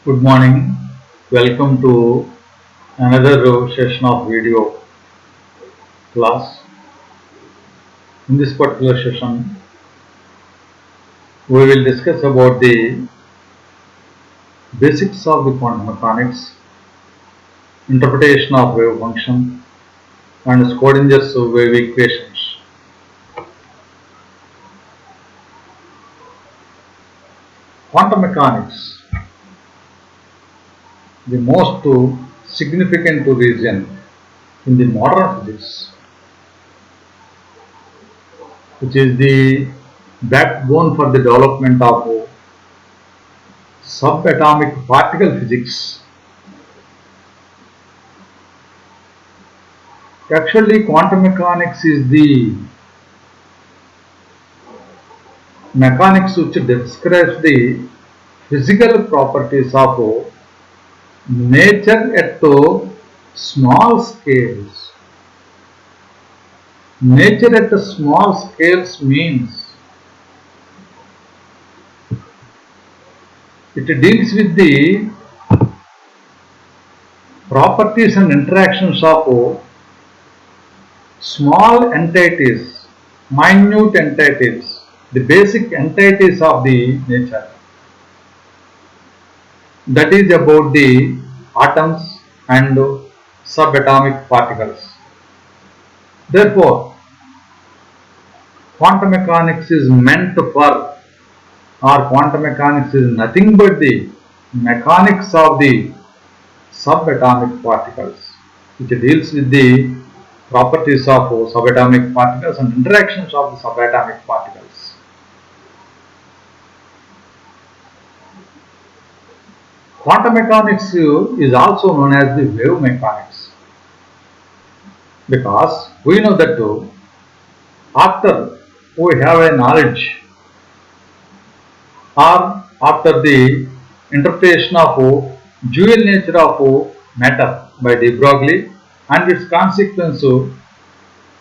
Good morning. Welcome to another session of video class. In this particular session, we will discuss about the basics of the quantum mechanics, interpretation of wave function, and Schrodinger's wave equations. Quantum mechanics, the most significant region in the modern physics, which is the backbone for the development of subatomic particle physics. Actually, quantum mechanics is the mechanics which describes the physical properties of nature at small scales. Nature at small scales means it deals with the properties and interactions of small entities, minute entities, the basic entities of the nature. That is about the atoms and subatomic particles. Therefore, quantum mechanics is meant for, or quantum mechanics is nothing but the mechanics of the subatomic particles, which deals with the properties of subatomic particles and interactions of the subatomic particles. Quantum mechanics is also known as the wave mechanics, because we know that after we have a knowledge, or after the interpretation of dual nature of matter by de Broglie and its consequence,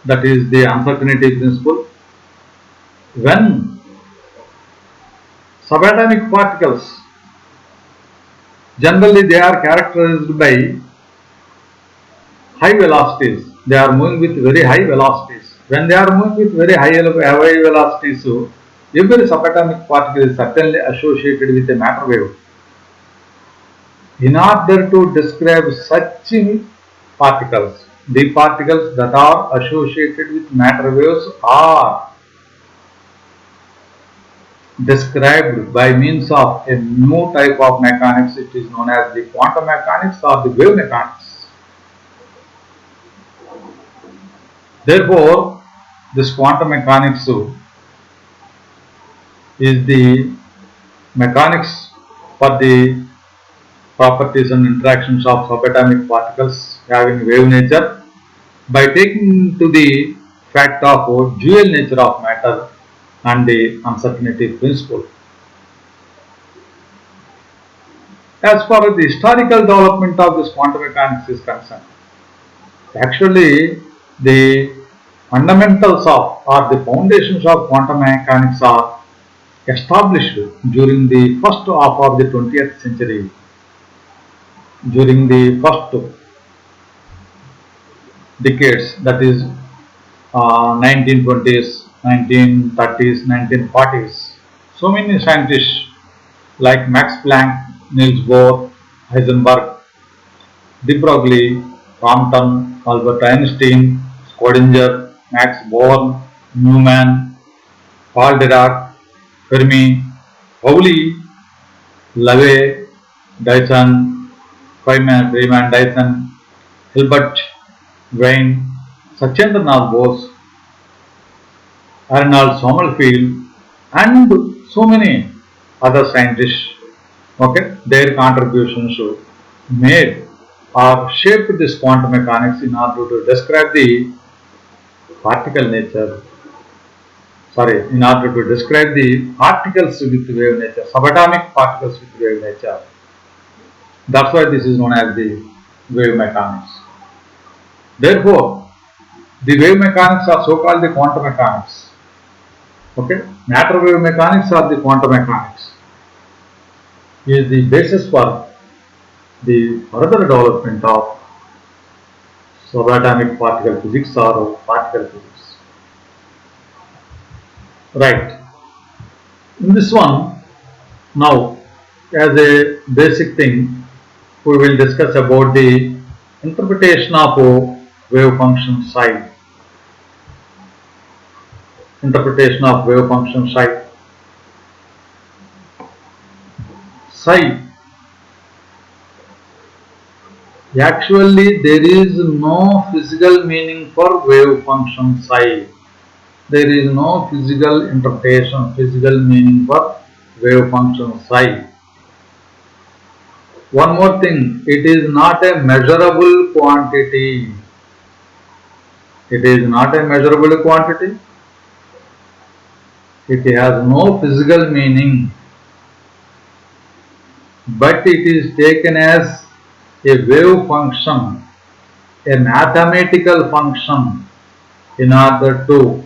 that is the uncertainty principle, when subatomic particles, generally they are characterized by high velocities, they are moving with very high velocities. When they are moving with very high velocities, every subatomic particle is certainly associated with a matter wave. In order to describe such particles, the particles that are associated with matter waves are described by means of a new type of mechanics. It is known as the quantum mechanics or the wave mechanics. Therefore, this quantum mechanics is the mechanics for the properties and interactions of subatomic particles having wave nature by taking to the fact of dual nature of matter and the uncertainty principle. As far as the historical development of this quantum mechanics is concerned, actually the fundamentals of, or the foundations of quantum mechanics are established during the first half of the 20th century, during the first decades, that is 1920s, 1930s, 1940s. So many scientists like Max Planck, Niels Bohr, Heisenberg, de Broglie, Compton, Albert Einstein, Schrödinger, Max Born, Newman, Paul Dirac, Fermi, Pauli, LaVey, Dyson, Feynman, Dyson, Hilbert, Wayne, Sachendranath Bose, Arnold Sommerfeld, and so many other scientists. Okay, their contributions made or shaped this quantum mechanics in order to describe the particle nature. Sorry, in order to describe the particles with wave nature, subatomic particles with wave nature. That's why this is known as the wave mechanics. Therefore, the wave mechanics are so called the quantum mechanics. Okay, matter wave mechanics or the quantum mechanics is the basis for the further development of subatomic particle physics or particle physics. Right. In this one, now as a basic thing, we will discuss about the interpretation of wave function psi. Interpretation of wave function psi. Psi. Actually, there is no physical meaning for wave function psi. There is no physical interpretation, physical meaning for wave function psi. One more thing, it is not a measurable quantity. It is not a measurable quantity. It has no physical meaning, but it is taken as a wave function, a mathematical function, in order to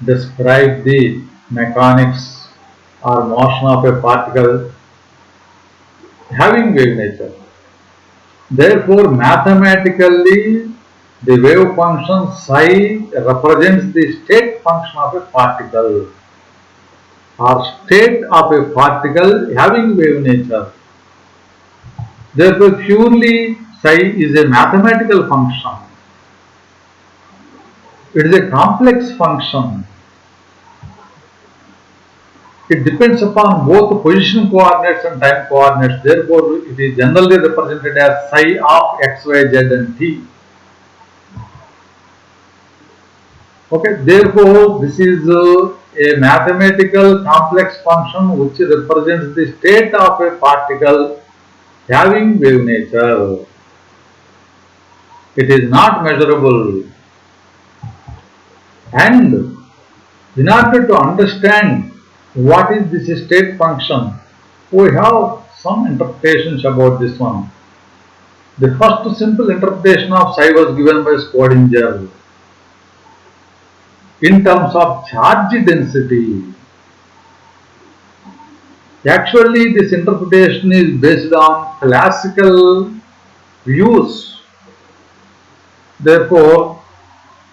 describe the mechanics or motion of a particle having wave nature. Therefore, mathematically, the wave function psi represents the state function of a particle or state of a particle having wave nature. Therefore, purely psi is a mathematical function. It is a complex function. It depends upon both position coordinates and time coordinates. Therefore, it is generally represented as psi of x, y, z and t. Okay, therefore, this is a mathematical complex function which represents the state of a particle having wave nature. It is not measurable. And in order to understand what is this state function, we have some interpretations about this one. The first simple interpretation of psi was given by Schrödinger in terms of charge density. Actually, this interpretation is based on classical views. Therefore,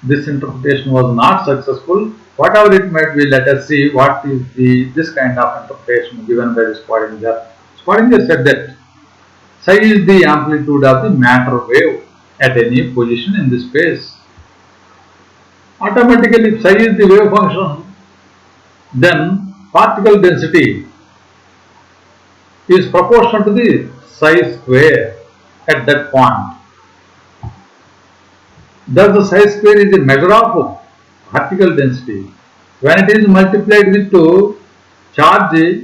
this interpretation was not successful. Whatever it might be, let us see what is this kind of interpretation given by Schrödinger. Schrödinger said that psi is the amplitude of the matter wave at any position in the space. Automatically, if psi is the wave function, then particle density is proportional to the psi square at that point. Thus, the psi square is a measure of particle density. When it is multiplied with charge,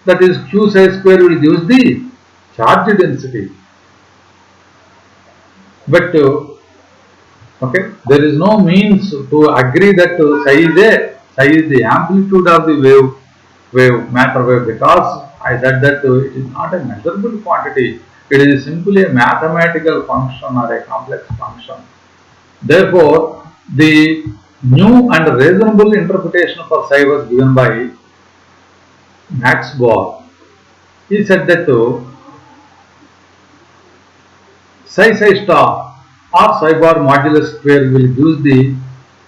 that is q psi square will give the charge density. But okay, there is no means to agree that psi is the amplitude of the matter wave, because I said that it is not a measurable quantity. It is simply a mathematical function or a complex function. Therefore, the new and reasonable interpretation for psi was given by Max Born. He said that psi star or psi bar modulus square will give the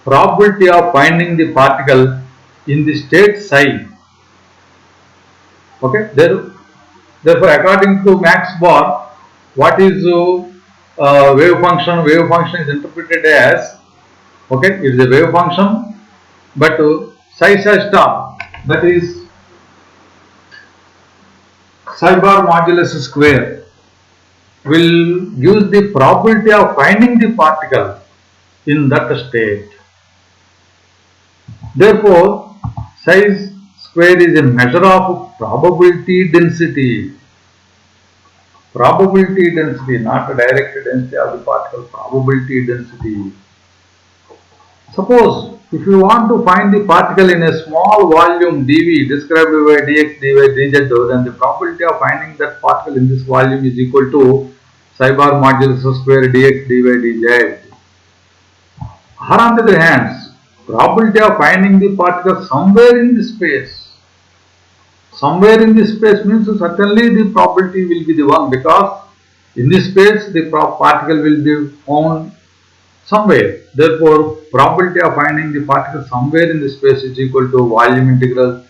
probability of finding the particle in the state psi. Okay, therefore, according to Max Born, what is wave function? Wave function is interpreted as, okay, it is a wave function, but psi star, that is psi bar modulus square, will give the probability of finding the particle in that state. Therefore, psi square is a measure of probability density. Probability density, not a direct density of the particle, probability density. Suppose if you want to find the particle in a small volume dV described by dx, dy, dz, then the probability of finding that particle in this volume is equal to psi bar modulus square dx, dy, dz. Or on the other hand, probability of finding the particle somewhere in the space, Somewhere in this space means certainly the probability will be the one, because in this space the particle will be found somewhere. Therefore, probability of finding the particle somewhere in the space is equal to volume integral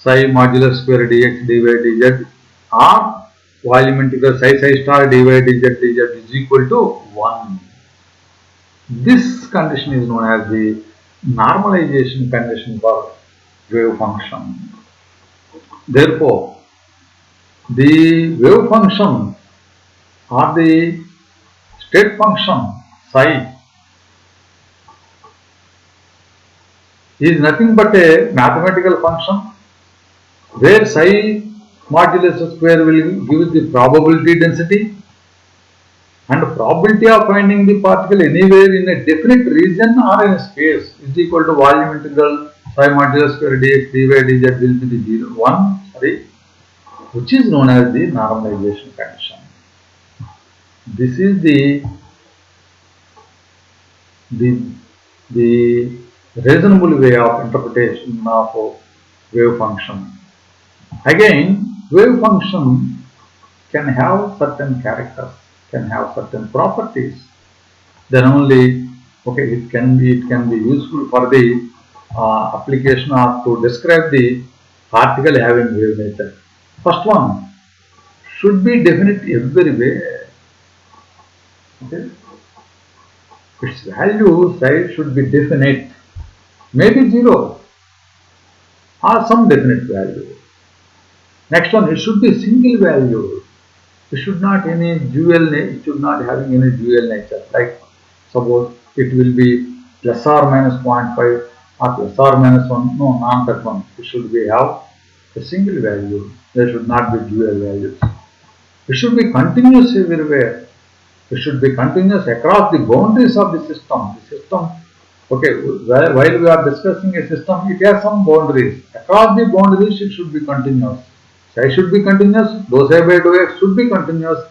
psi modular square dx dy dz, or volume integral psi star dy dz dz is equal to 1. This condition is known as the normalization condition for wave function. Therefore, the wave function or the state function psi is nothing but a mathematical function where psi modulus square will give the probability density, and probability of finding the particle anywhere in a definite region or in a space is equal to volume integral psi modulus square dx dy dz will be the 1, which is known as the normalization condition. This is the, the reasonable way of interpretation of wave function. Again, wave function can have certain characters, can have certain properties. Then only it can be useful for the application or to describe the particle having wave nature. First one should be definite everywhere. Okay, its value size should be definite, maybe 0 or some definite value. Next one, it should be single value. It should not any dual. It should not having any dual nature. Like suppose it will be plus or minus 0.5 or plus or minus 1. No, not that one. It should be have a single value. There should not be dual values. It should be continuous everywhere. It should be continuous across the boundaries of the system. The system, while we are discussing a system, it has some boundaries. Across the boundaries, it should be continuous. Psi should be continuous, dou psi by dou x should be continuous,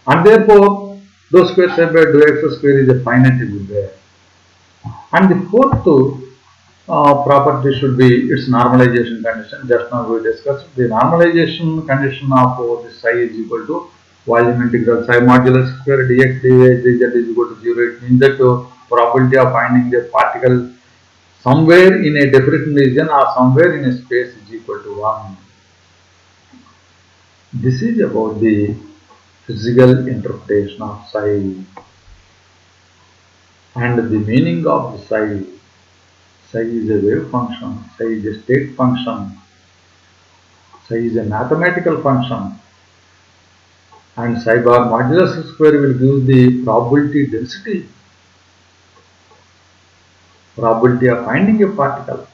and therefore dou square psi by dou x square is a finite everywhere. And the fourth property should be its normalization condition. Just now we discussed the normalization condition of this psi is equal to volume integral psi modulus square dx dy dz is equal to 0. It means that probability of finding the particle somewhere in a different region or somewhere in a space is equal to 1. This is about the physical interpretation of psi and the meaning of the psi. Psi is a wave function, psi is a state function, psi is a mathematical function, and psi bar modulus square will give the probability density, probability of finding a particle.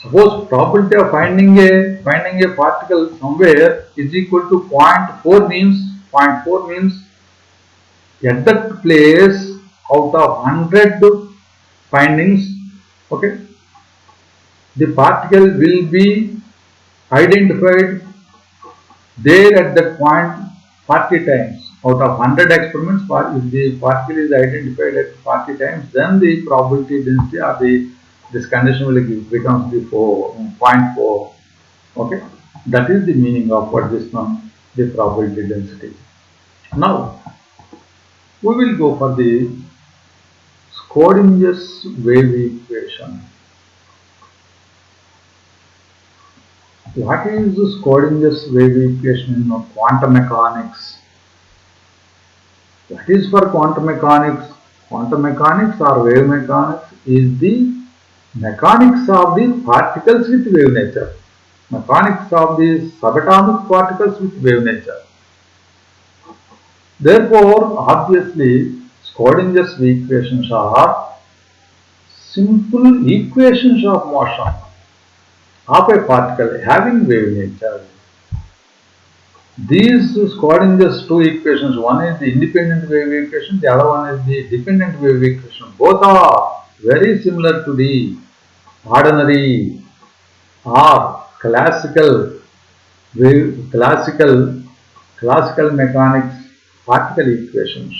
Suppose probability of finding a particle somewhere is equal to 0.4 means at that place out of 100 findings, the particle will be identified there at that point 40 times. Out of 100 experiments, if the particle is identified at 40 times, then the probability density or this condition will becomes the 0.4. Okay, that is the meaning of what this one, the probability density. Now we will go for the Schrodinger's wave equation. What is the Schrodinger's wave equation in quantum mechanics? What is for quantum mechanics? Quantum mechanics or wave mechanics is the mechanics of the particles with wave nature. Mechanics of the subatomic particles with wave nature. Therefore, obviously, Schrodinger's equations are simple equations of motion of a particle having wave nature. These Schrodinger's two equations, one is the independent wave equation, the other one is the dependent wave equation. Both are very similar to the ordinary or classical mechanics particle equations.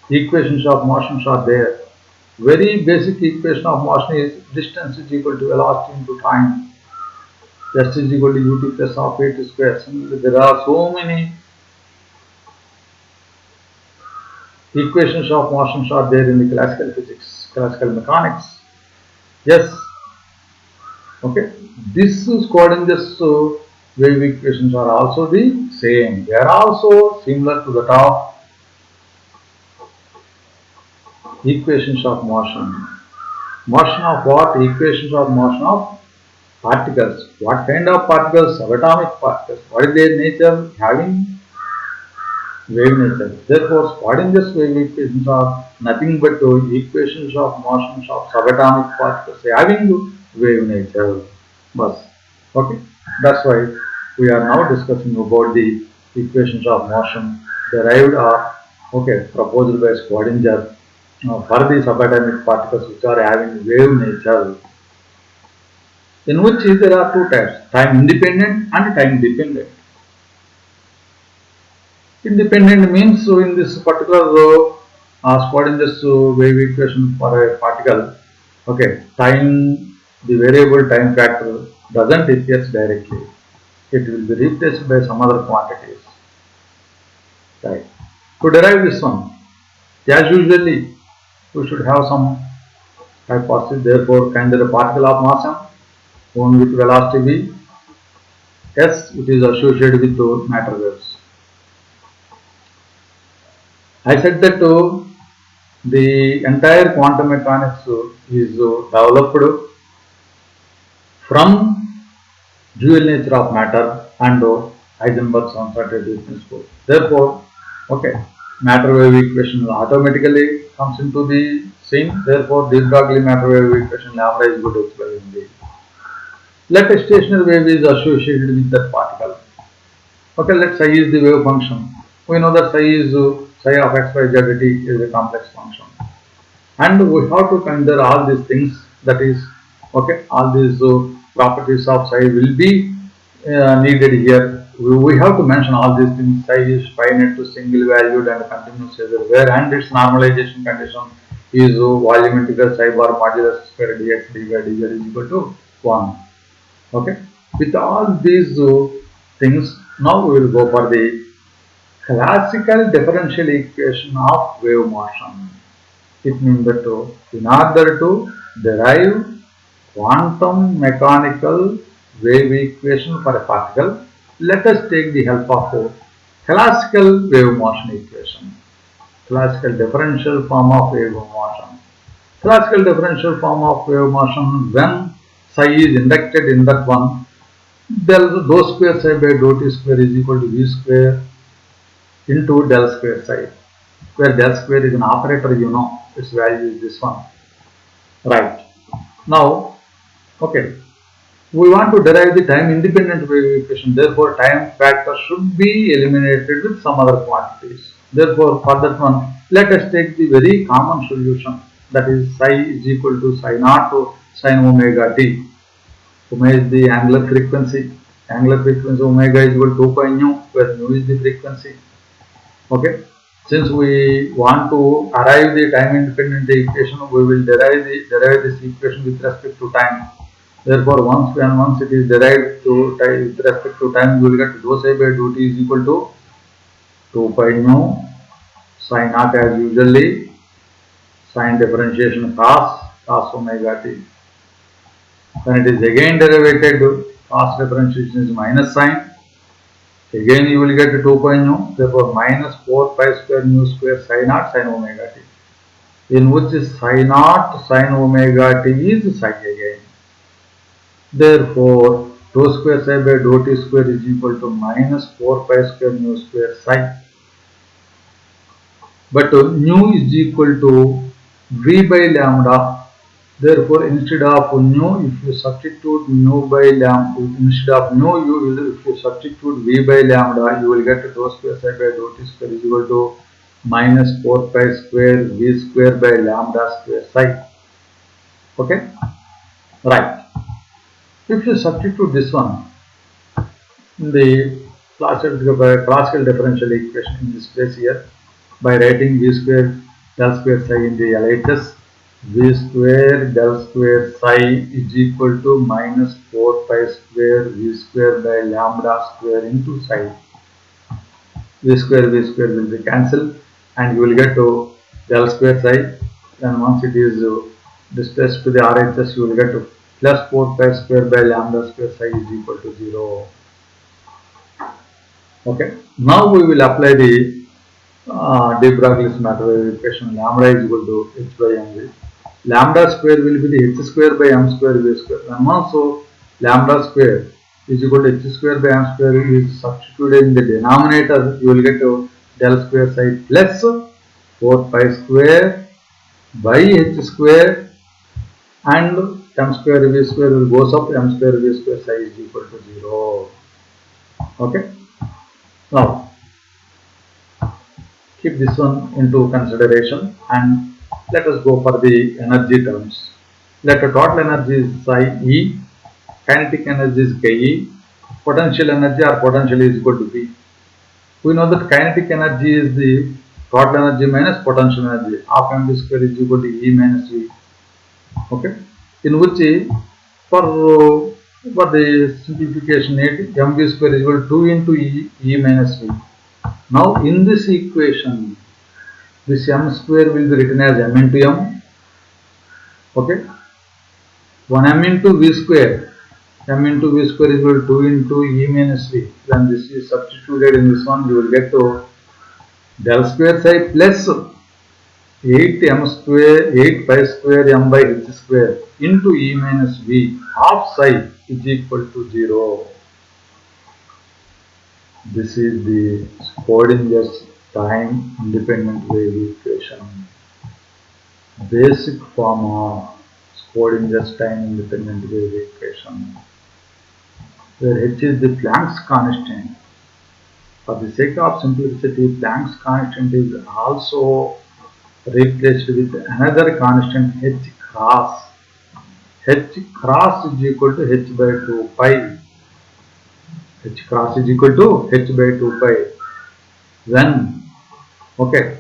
Equations of motions are there. Very basic equation of motion is distance is equal to velocity into time. S is equal to ut plus half a t square. Similarly, there are so many equations of motion are there in the classical physics, classical mechanics. Yes, okay. This Schrödinger's wave equations are also the same. They are also similar to that of equations of motion. Motion of what? Equations of motion of particles. What kind of particles? Subatomic particles. What is their nature? Having wave nature. Therefore, Schrödinger's wave equations are nothing but equations of motions of subatomic particles having wave nature. Bus. Okay. That's why we are now discussing about the equations of motion derived or proposed by Schrödinger for the subatomic particles which are having wave nature, in which there are two types, time independent and time dependent. Independent means in this particular Schrödinger's wave equation for a particle, time, the variable time factor doesn't appear directly. It will be replaced by some other quantities. Right. To derive this one, as usually, we should have some hypothesis. Therefore, consider a particle of mass m, one with velocity v, s, which is associated with matter waves. I said that the entire quantum mechanics is developed from dual nature of matter and Heisenberg's uncertainty principle. Therefore, matter wave equation automatically comes into the scene. Therefore, de Broglie matter wave equation lambda is equal to h by mv. Let a stationary wave is associated with that particle. Let psi is the wave function. We know that psi is psi of x by z t is a complex function, and we have to consider all these things. That is, all these properties of psi will be needed here. We have to mention all these things. Psi is finite to single valued and continuous everywhere, and its normalization condition is volume integral psi bar modulus square dx dy dz is equal to 1. Okay, with all these things, now we will go for the classical differential equation of wave motion. It means that in order to derive quantum mechanical wave equation for a particle, let us take the help of classical wave motion equation, classical differential form of wave motion. Classical differential form of wave motion, when psi is inducted in that one, del dou square psi by dou t square is equal to v square into del square psi, where del square is an operator, its value is this one. Right. Now, we want to derive the time independent wave equation. Therefore, time factor should be eliminated with some other quantities. Therefore, for that one, let us take the very common solution, that is psi is equal to psi naught to sin omega t. Omega is the angular frequency. Angular frequency omega is equal to 2 pi nu, where nu is the frequency. Since we want to arrive the time independent equation, we will derive this equation with respect to time. Therefore, once it is derived with respect to time, you will get dou psi by dou t is equal to 2 pi nu sin naught as usually, sin differentiation cos omega t. When it is again derivated, cos differentiation is minus sin. Again you will get 2 pi nu, therefore minus 4 pi square nu square psi naught sin omega t, in which psi naught sin omega t is psi again. Therefore, dou square psi by dou t square is equal to minus 4 pi square nu square psi. But nu is equal to v by lambda. Therefore, instead of nu, if you substitute nu by lambda, instead of nu, if you substitute v by lambda, you will get dou square psi by dou t square is equal to minus 4 pi square v square by lambda square psi. Okay? Right. If you substitute this one in the classical differential equation in this place here, by writing v square del square psi in the LHS, V square del square psi is equal to minus 4 pi square V square by lambda square into psi. V square will be cancelled and you will get to del square psi. Then once it is displaced to the RHS, you will get to plus 4 pi square by lambda square psi is equal to 0. Okay. Now we will apply the de Broglie's mathematical equation. Lambda is equal to h by mv. Lambda square will be the h square by m square v square. And also lambda square is equal to h square by m square is substituted in the denominator. You will get to del square psi plus 4 pi square by h square and m square v square will goes up, m square v square psi is equal to 0. Okay. Now keep this one into consideration and let us go for the energy terms. Let the total energy is psi E, kinetic energy is Ke, potential energy or potential is equal to V. We know that kinetic energy is the total energy minus potential energy. Half mv square is equal to E minus V. Okay, in which for the simplification, mv square is equal to 2 into E minus V. Now in this equation, this m square will be written as m into m. Okay, 1 m into v square. M into v square is equal to 2 into E minus V. Then this is substituted in this one, you will get to del square psi plus 8 m square, 8 pi square m by h square into E minus V half psi is equal to 0. This is the Schrödinger's time independent wave equation. Basic form of Schrödinger's time independent wave equation, where h is the Planck's constant. For the sake of simplicity, Planck's constant is also replaced with another constant h cross. H cross is equal to h by 2 pi. H cross is equal to h by 2 pi. When, okay,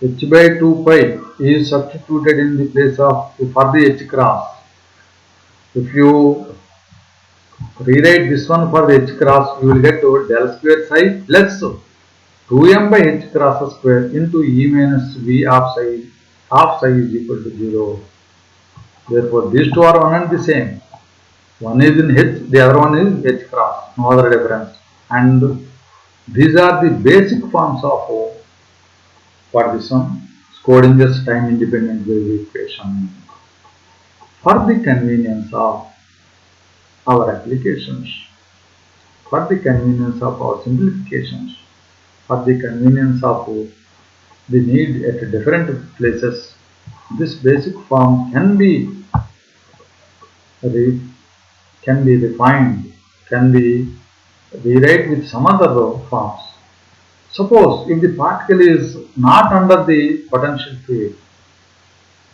h by 2 pi is substituted in the place of for the h cross. If you rewrite this one for the h cross, you will get to del square psi plus 2m by h cross square into E minus V half psi is equal to 0. Therefore, these two are one and the same. One is in h, the other one is h cross, no other difference. And these are the basic forms of for this one, Schrödinger's time independent wave equation. For the convenience of our applications, for the convenience of our simplifications, for the convenience of the need at different places, this basic form can be refined, can be rewrite with some other forms. Suppose if the particle is not under the potential field,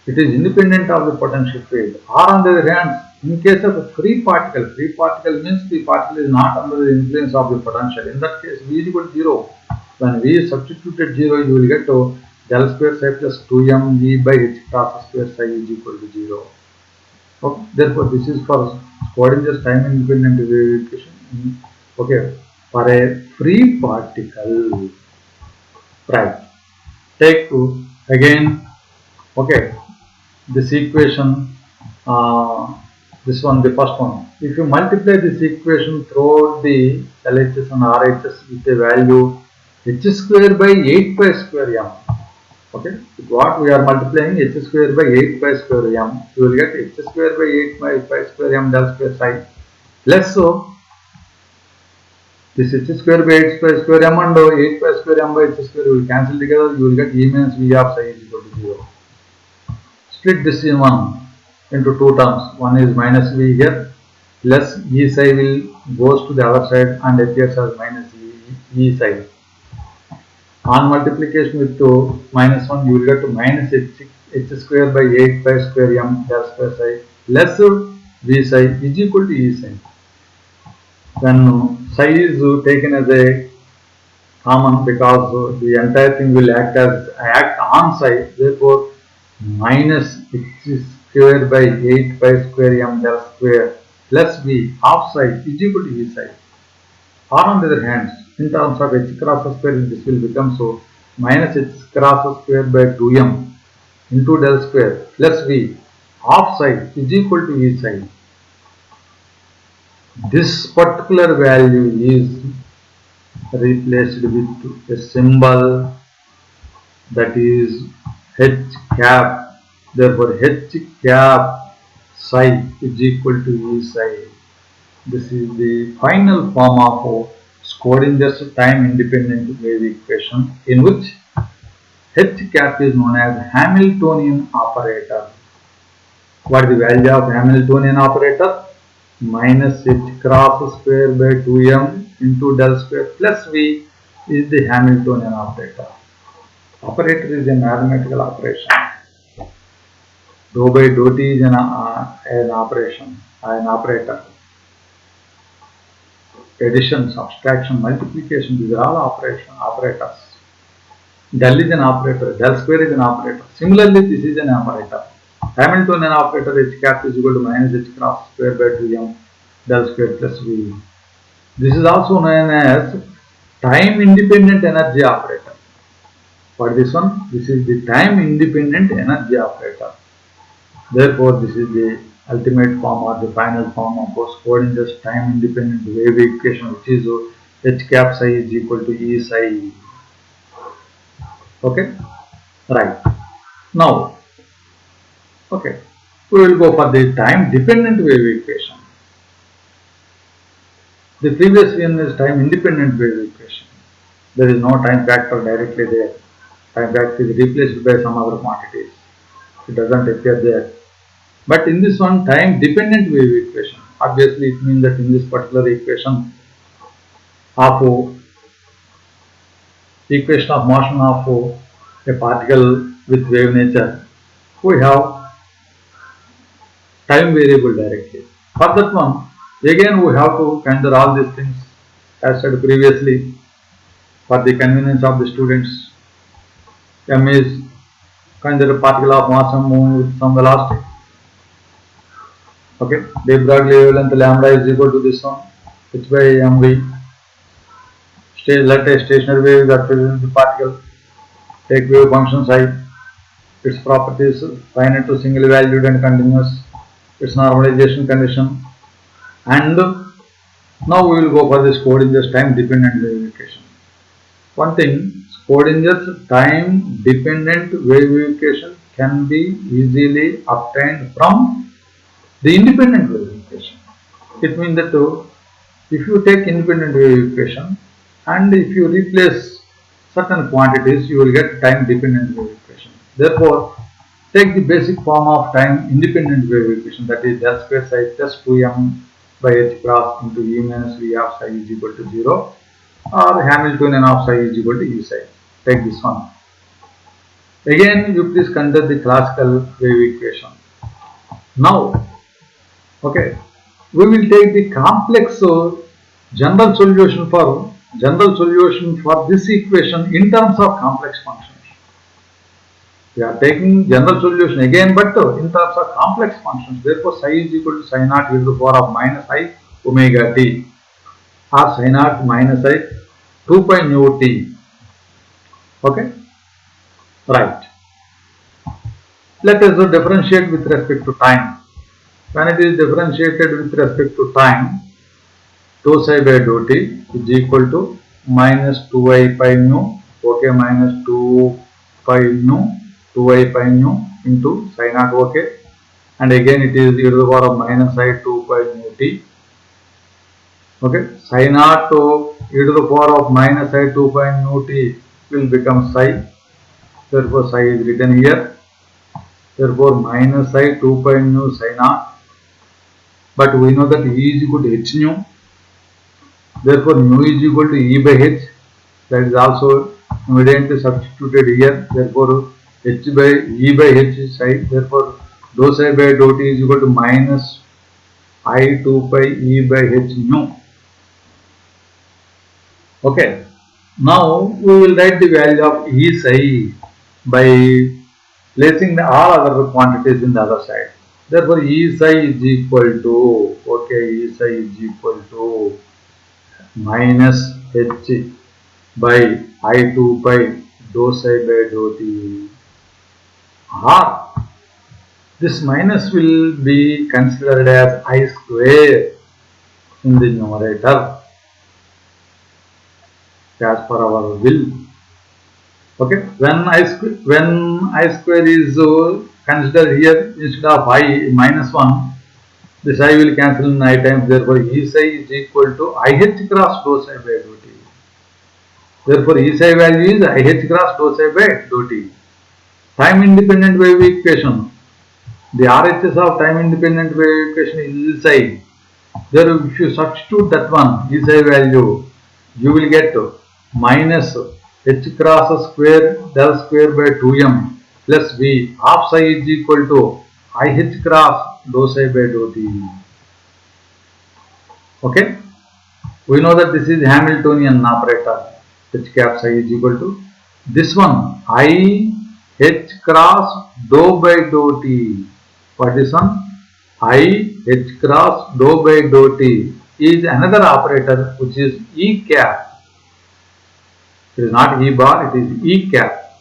it is independent of the potential field, or on the other hand, in case of a free particle means the particle is not under the influence of the potential. In that case, V is equal to 0. When V is substituted 0, you will get to del square psi plus 2m V by h cross square psi is equal to 0. Okay. Therefore, this is for Schrödinger's time independent wave equation. Okay, for a free particle, right? Take again. Okay, this equation, this one, the first one. If you multiply this equation throughout the LHS and RHS with a value h square by 8 pi square m. Okay, what we are multiplying h square by 8 pi square m, you will get h square by 8 pi square m del square psi plus this h square by 8 pi square m and 8 pi square m by h square will cancel together, you will get E minus V of psi is equal to 0. Split this in one into two terms. One is minus V here, plus E psi will goes to the other side and appears as minus E psi. On multiplication with 2 minus 1, you will get to minus h square by 8 pi square m del square psi less V psi is equal to E psi. When psi is taken as a common, because the entire thing will act on psi, therefore minus x square by 8 pi square m del square plus v half psi is equal to e psi. Or on the other hand, in terms of h cross square, this will become so minus h cross square by 2m into del square plus v half psi is equal to e psi. This particular value is replaced with a symbol that is h cap. Therefore, h cap psi is equal to e psi. This is the final form of Schrodinger's time-independent wave equation, in which h cap is known as Hamiltonian operator. What is the value of Hamiltonian operator? Minus h cross square by 2m into del square plus v is the Hamiltonian operator. Operator is a mathematical operation. Dou by dou t is an operator. Addition, subtraction, multiplication, these are all operators. Del is an operator, del square is an operator. Similarly, this is an operator. Hamiltonian operator h cap is equal to minus h cross square by 2m del square plus v. This is also known as time independent energy operator. For this one, this is the time independent energy operator. Therefore, this is the ultimate form or the final form of Schrodinger's time independent wave equation, which is h cap psi is equal to e psi. Okay, right. Now, okay, we will go for the time dependent wave equation. The previous one is time independent wave equation. There is no time factor directly there. Time factor is replaced by some other quantities. It doesn't appear there. But in this one, time dependent wave equation, obviously it means that in this particular equation of motion of a particle with wave nature, we have time variable directly. For that one, again we have to consider all these things as said previously for the convenience of the students. M is consider a particle of mass m moving with some velocity. Okay, the Broglie wavelength lambda is equal to this one, h by mv. Let a stationary wave that presents the particle. Take wave function psi. Its properties finite to single valued and continuous. Its normalization condition. And now we will go for this Schrodinger's time dependent wave equation. One thing, Schrodinger's time dependent wave equation can be easily obtained from the independent wave equation. It means that if you take independent wave equation and if you replace certain quantities, you will get time dependent wave equation. Therefore, take the basic form of time independent wave equation, that is del square psi plus 2m by h cross into e minus v of psi is equal to 0, or Hamiltonian of psi is equal to e psi. Take this one. Again, you please consider the classical wave equation. Now, okay, we will take the complex general solution for this equation in terms of complex functions. We are taking general solution again, but in terms of complex functions. Therefore, psi is equal to psi naught e to the power of minus I omega t, or psi naught minus I 2 pi nu t. Okay, right. Let us differentiate with respect to time. When it is differentiated with respect to time, dou psi by dou t is equal to minus 2i pi nu, okay, minus 2 pi nu, 2i pi nu into psi naught, okay, and again it is e to the power of minus I 2 pi nu t, okay. Psi naught e to the power of minus I 2 pi nu t will become psi. Therefore, psi is written here. Therefore, minus I 2 pi nu psi naught. But we know that E is equal to h nu. Therefore, nu is equal to E by h. That is also immediately substituted here. Therefore, h by E by h is psi. Therefore, dou psi by dou t is equal to minus I 2 pi E by h nu. Okay. Now we will write the value of E psi by placing all other quantities in the other side. Therefore, E psi is equal to, okay, E psi is equal to minus H by I2 pi dou psi by dou t. Or this minus will be considered as I square in the numerator as per our will. Okay, when I square is considered here, instead of I minus 1, this I will cancel in I times. Therefore, E psi is equal to IH cross dou psi by dou t. Therefore, E psi value is IH cross dou psi by dou t. Time independent wave equation. The RHS of time independent wave equation is E psi. There, if you substitute that one, E psi value, you will get minus H cross square del square by 2m plus V half psi is equal to IH cross dou psi by dou t. Okay, we know that this is Hamiltonian operator. H cap psi is equal to this one I H cross dou by dou t. What is one? I H cross dou by dou t is another operator which is E cap. It is not E bar, it is E cap.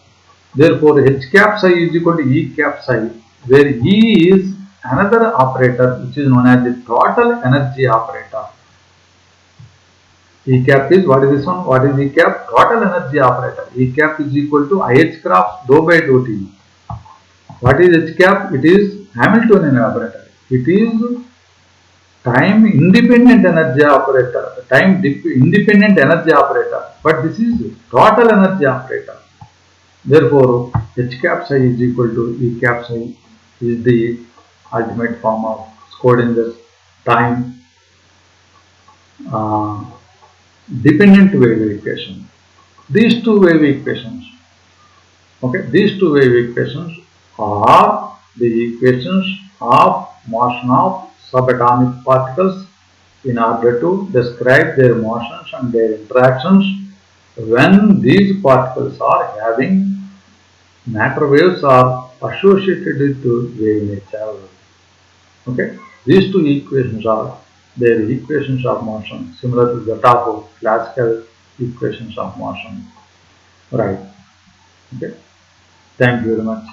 Therefore, H cap psi is equal to E cap psi, where E is another operator which is known as the total energy operator. E cap is, what is this one? What is E cap? Total energy operator. E cap is equal to IH cross dou by dou t. What is H cap? It is Hamiltonian operator. It is time independent energy operator, time independent energy operator, but this is total energy operator. Therefore, H cap psi is equal to E cap psi is the ultimate form of Schrodinger's time dependent wave equation. These two wave equations, okay, these two wave equations are the equations of motion of subatomic particles in order to describe their motions and their interactions when these particles are having matter waves are associated with wave nature. Okay, these two equations are their equations of motion, similar to that of classical equations of motion. Right. Okay. Thank you very much.